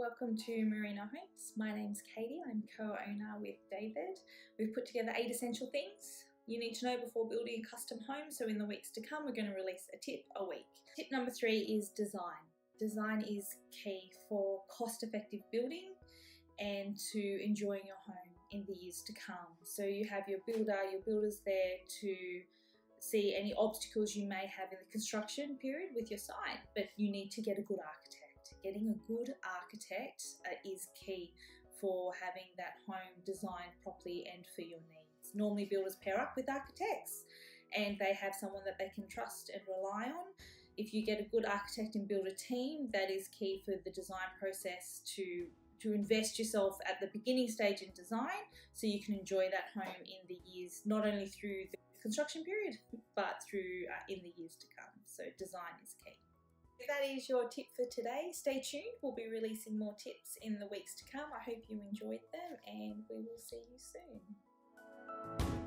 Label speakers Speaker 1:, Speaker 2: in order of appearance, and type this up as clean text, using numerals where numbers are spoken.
Speaker 1: welcome to Merino Homes. My name's Katie, I'm co-owner with David. We've put together 8 essential things you need to know before building a custom home, so in the weeks to come we're going to release a tip a week. Tip number 3 is design. Design is key for cost-effective building and to enjoying your home in the years to come. So you have your builder's there to see any obstacles you may have in the construction period with your site, but you need to get a good architect. Getting a good architect is key for having that home designed properly and for your needs. Normally builders pair up with architects and they have someone that they can trust and rely on. If you get a good architect and builder team, that is key for the design process to invest yourself at the beginning stage in design so you can enjoy that home in the years, not only through the construction period, but through in the years to come. So design is key. If that is your tip for today, stay tuned. We'll be releasing more tips in the weeks to come. I hope you enjoyed them and we will see you soon.